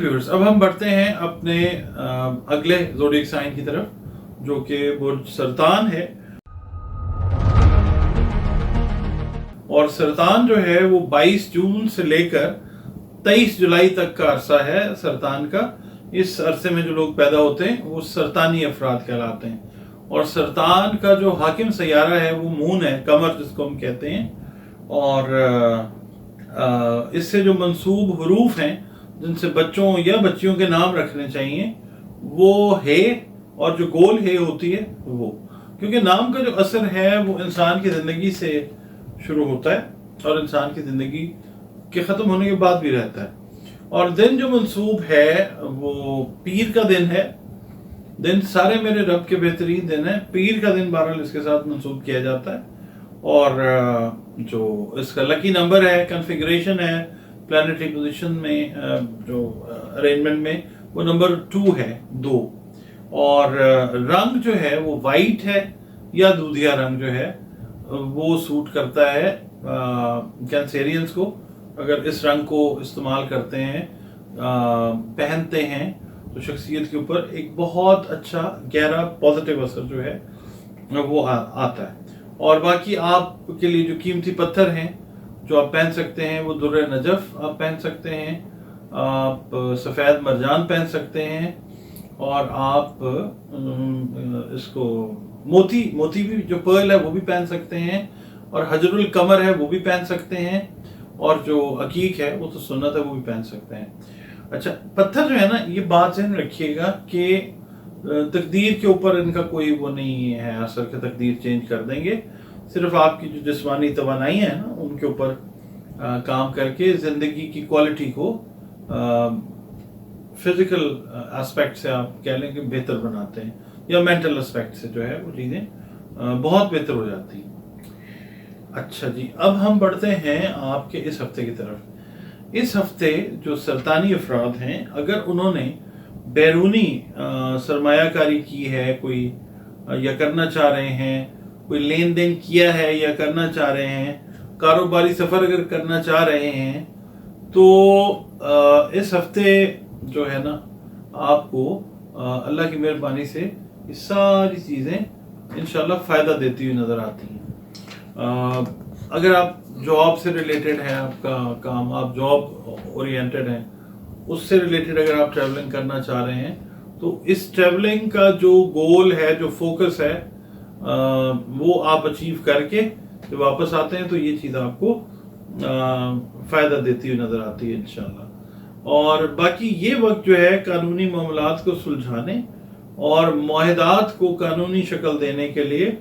Viewers, अब हम बढ़ते हैं अपने अगले ज़ोडिएक साइन की तरफ, जो कि बुर्ज सरतान है। और सरतान जो है वो 22 जून से लेकर 23 जुलाई तक का अरसा है सरतान का। इस अरसे में जो लोग पैदा होते हैं वो सरतानी अफराद कहलाते हैं। और सरतान का जो हाकिम सैयारा है वो मून है, कमर जिसको हम कहते हैं। और इससे जो मंसूब हरूफ हैं जिनसे बच्चों या बच्चियों के नाम रखने चाहिए वो हे, और जो गोल हे होती है वो, क्योंकि नाम का जो असर है वो इंसान की ज़िंदगी से शुरू होता है और इंसान की ज़िंदगी के ख़त्म होने के बाद भी रहता है। और दिन जो मंसूब है वो पीर का दिन है। दिन सारे मेरे रब के बेहतरीन दिन है। पीर का दिन बहरहाल इसके साथ मंसूब किया जाता है। और जो इसका लकी नंबर है, कन्फिगरेशन है प्लानिटरी पोजीशन में, जो अरेंजमेंट में, वो नंबर 2 है, 2। और रंग जो है वो वाइट है या दूधिया रंग जो है वो सूट करता है कैंसेरियंस को। अगर इस रंग को इस्तेमाल करते हैं, पहनते हैं, तो शख्सियत के ऊपर एक बहुत अच्छा गहरा पॉजिटिव असर जो है वो आता है। और बाकी आपके लिए जो कीमती पत्थर हैं जो आप पहन सकते हैं वो दुर्र नजफ आप पहन सकते हैं, आप सफ़ेद मरजान पहन सकते हैं, और आप इसको मोती भी जो पर्ल है वो भी पहन सकते हैं, और हजरुल कमर है वो भी पहन सकते हैं, और जो अकीक है वो तो सुन्नत है वो भी पहन सकते हैं। अच्छा, पत्थर जो है ना, ये बात ध्यान रखिएगा कि तकदीर के ऊपर इनका कोई वो नहीं है असर कि तकदीर चेंज कर देंगे। सिर्फ आपकी जो जिस्मानी तवानाई है ना उनके ऊपर काम करके ज़िंदगी की क्वालिटी को फिजिकल एस्पेक्ट से आप कह लें कि बेहतर बनाते हैं, या मेंटल एस्पेक्ट से जो है वो चीज़ें बहुत बेहतर हो जाती हैं। अच्छा जी, अब हम बढ़ते हैं आपके इस हफ्ते की तरफ। इस हफ्ते जो सरतानी अफराद हैं, अगर उन्होंने बैरूनी सरमायाकारी की है कोई, या करना चाह रहे हैं, कोई लेन देन किया है या करना चाह रहे हैं, कारोबारी सफ़र अगर करना चाह रहे हैं, तो इस हफ्ते जो है ना आपको अल्लाह की मेहरबानी से ये सारी चीज़ें इंशाल्लाह फ़ायदा देती हुई नज़र आती हैं। अगर आप जॉब से रिलेटेड है, आपका काम, आप जॉब ओरिएंटेड हैं, उससे रिलेटेड अगर आप ट्रैवलिंग करना चाह रहे हैं, तो इस ट्रैवलिंग का जो गोल है, जो फोकस है, वो आप अचीव करके जब वापस आते हैं तो ये चीज़ आपको फ़ायदा देती हुई नज़र आती है इंशाल्लाह। और बाकी ये वक्त जो है कानूनी मामलात को सुलझाने और मुआहदात को कानूनी शक्ल देने के लिए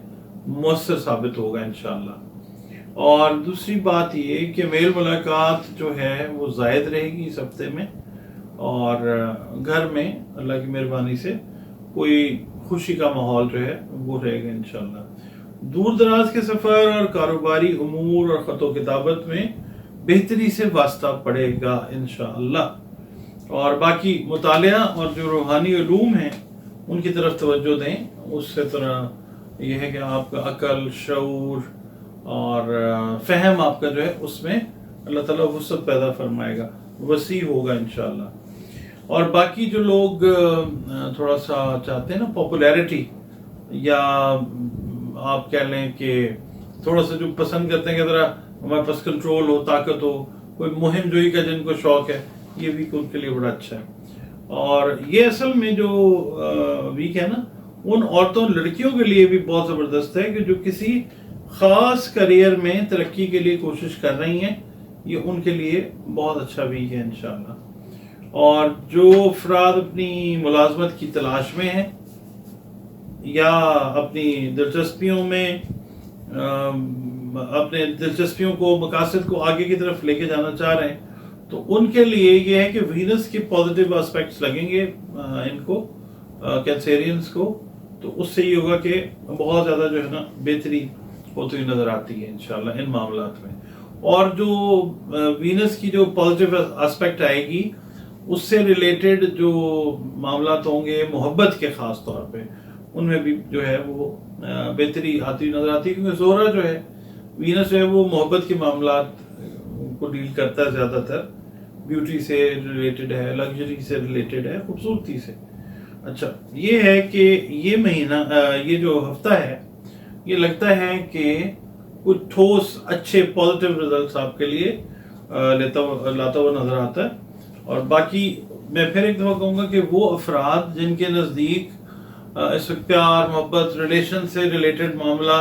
मुअस्सर साबित होगा इंशाल्लाह। और दूसरी बात ये कि मेल मुलाकात जो है वो ज़ायद रहेगी इस हफ्ते में, और घर में अल्लाह की मेहरबानी से कोई खुशी का माहौल जो है वो रहेगा इंशाल्लाह। दूर दराज के सफ़र और कारोबारी उमूर और ख़त किताबत में बेहतरी से वास्ता पड़ेगा इंशाअल्लाह। और बाकी मुतालिया और जो रूहानी उलूम हैं उनकी तरफ तवज्जो दें। उससे तरह यह है कि आपका अकल, शऊर और फ़हम आपका जो है उसमें अल्लाह ताला वुसअत पैदा फरमाएगा, वसी होगा इंशाअल्लाह। और बाकी जो लोग थोड़ा सा चाहते हैं ना पॉपुलैरिटी, या आप कह लें कि थोड़ा सा जो पसंद करते हैं कि ज़रा हमारे पास कंट्रोल हो, ताकत हो, कोई मुहिम जोई का जिनको शौक है, ये वीक उनके लिए बड़ा अच्छा है। और ये असल में जो वीक है ना, उन औरतों लड़कियों के लिए भी बहुत ज़बरदस्त है कि जो किसी ख़ास करियर में तरक्की के लिए कोशिश कर रही हैं, ये उनके लिए बहुत अच्छा वीक है इंशाल्लाह। और जो अफराद अपनी मुलाजमत की तलाश में हैं या अपनी दिलचस्पियों में अपने दिलचस्पियों को, मकासद को आगे की तरफ लेके जाना चाह रहे हैं, तो उनके लिए ये है कि वीनस के पॉजिटिव एस्पेक्ट्स लगेंगे इनको, कैंसेरियंस को, तो उससे ये होगा कि बहुत ज़्यादा जो है ना बेहतरी होती हुई नज़र आती है इंशाल्लाह इन मामलात में। और जो वीनस की जो पॉजिटिव एस्पेक्ट आएगी उससे रिलेटेड जो मामलात होंगे मोहब्बत के ख़ास तौर पे, उनमें भी जो है वो बेहतरी आती हुई नज़र आती है, क्योंकि ज़ोहरा जो है, वीनस जो है वो मोहब्बत के मामलात को डील करता है ज़्यादातर, ब्यूटी से रिलेटेड है, लग्जरी से रिलेटेड है, खूबसूरती से। अच्छा, ये है कि ये महीना ये जो हफ्ता है, ये लगता है कि कुछ ठोस अच्छे पॉजिटिव रिजल्ट्स आपके लिए लाता हुआ नजर आता है। और बाकी मैं फिर एक दफ़ा कहूँगा कि वो अफराद जिनके नज़दीक इस वक्त प्यार, मोहब्बत, रिलेशन से रिलेटेड मामला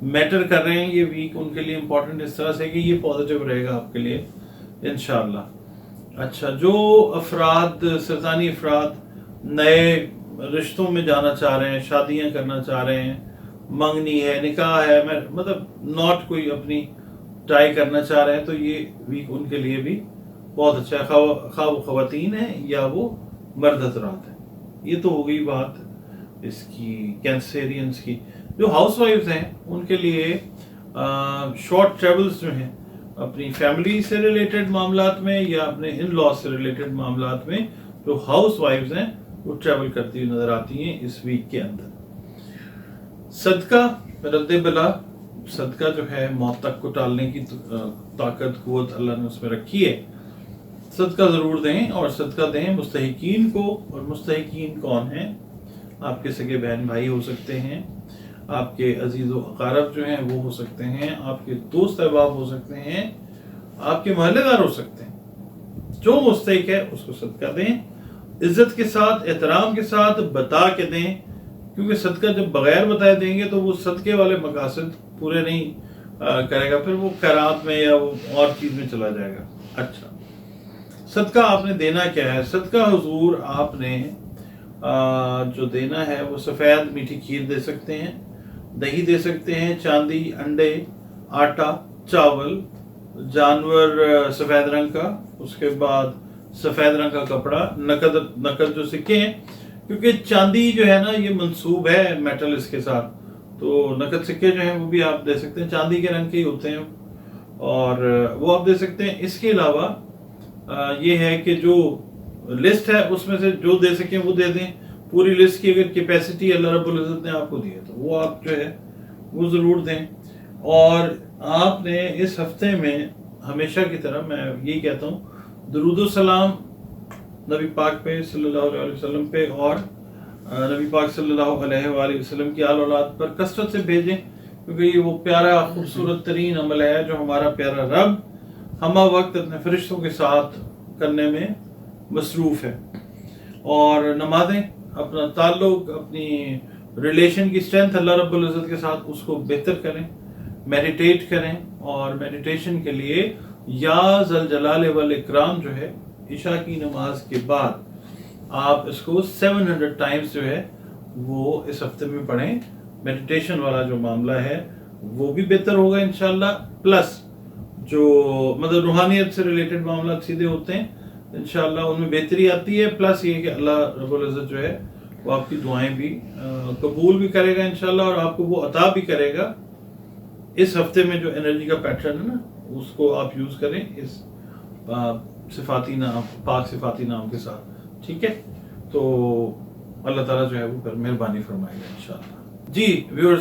मैटर कर रहे हैं, ये वीक उनके लिए इम्पोर्टेंट इस तरह से कि ये पॉजिटिव रहेगा आपके लिए इंशाअल्लाह। अच्छा, जो अफराद सरतानी अफराद नए रिश्तों में जाना चाह रहे हैं, शादियां करना चाह रहे हैं, मंगनी है, निकाह है, मैं मतलब नॉट कोई अपनी ट्राई करना चाह रहे हैं, तो ये वीक उनके लिए भी बहुत अच्छा है, खा वो खवातीन है या वो मर्द हजरात है। ये तो हो गई बात इसकी कैंसेरियंस की। जो हाउस वाइफ्स हैं उनके लिए शॉर्ट ट्रेवल्स जो हैं अपनी फैमिली से रिलेटेड मामलात में या अपने इन लॉ से रिलेटेड मामलात में, जो हाउस वाइफ्स हैं वो ट्रेवल करती हुई नजर आती हैं इस वीक के अंदर। सदका रद्द बला, सदका जो है मौत तक को टालने की ताकत कुव्वत अल्लाह ने उसमें रखी है। सदका जरूर दें और सदका दें मुस्तहिकीन को। और मुस्तहिकीन कौन है? आपके सगे बहन भाई हो सकते हैं, आपके अजीज व अकारब जो हैं वो हो सकते हैं, आपके दोस्त अहबाब हो सकते हैं, आपके मोहल्लेदार हो सकते हैं। जो मुस्तहिक है उसको सदका दें, इज्जत के साथ, एहतराम के साथ बता के दें, क्योंकि सदका जब बगैर बताए देंगे तो वो सदके वाले मकासद पूरे नहीं करेगा, फिर वो खैरात में या वो और चीज में चला जाएगा। अच्छा, सदका आपने देना क्या है? सदका हुजूर आपने जो देना है वो सफ़ेद मीठी खीर दे सकते हैं, दही दे सकते हैं, चांदी, अंडे, आटा, चावल, जानवर सफ़ेद रंग का, उसके बाद सफ़ेद रंग का कपड़ा, नकद जो सिक्के हैं, क्योंकि चांदी जो है ना ये मंसूब है मेटल इसके साथ, तो नकद सिक्के जो हैं वो भी आप दे सकते हैं, चांदी के रंग के ही होते हैं और वो आप दे सकते हैं। इसके अलावा ये है कि जो लिस्ट है उसमें से जो दे सकें वो दे दें। पूरी लिस्ट की अगर कैपेसिटी अल्लाह रब्बुल इज़्ज़त ने आपको दी है तो वो आप जो है वो ज़रूर दें। और आपने इस हफ्ते में हमेशा की तरह मैं यही कहता हूँ दरूद सलाम नबी पाक पे सल्लल्लाहु अलैहि वसल्लम पे और नबी पाक सल्लल्लाहु अलैहि वसल्लम की आल औलाद पर कसरत से भेजें, क्योंकि ये वो प्यारा खूबसूरत तरीन अमल है जो हमारा प्यारा रब हम वक्त अपने फरिश्तों के साथ करने में मसरूफ़ है। और नमाज़ें, अपना ताल्लुक, अपनी रिलेशन की स्ट्रेंथ अल्लाह रब्बुल इज़्ज़त के साथ उसको बेहतर करें, मेडिटेट करें। और मेडिटेशन के लिए या ज़ल जलाल वल इकराम जो है इशा की नमाज के बाद आप इसको 700 टाइम्स जो है वो इस हफ्ते में पढ़ें। मेडिटेशन वाला जो मामला है वो भी बेहतर होगा इंशाल्लाह, प्लस जो मतलब रूहानियत से रिलेटेड मामला सीधे होते हैं इंशाल्लाह उनमें बेहतरी आती है। प्लस ये कि अल्लाह रब्बुल इज़्ज़त जो है वो आपकी दुआएं भी कबूल भी करेगा इंशाल्लाह और आपको वो अता भी करेगा। इस हफ्ते में जो एनर्जी का पैटर्न है ना उसको आप यूज करें इस सिफाती नाम, पाक सिफाती नाम के साथ, ठीक है? तो अल्लाह ताला जो है वो मेहरबानी फरमाएगा इंशाल्लाह। जी व्यूअर्स,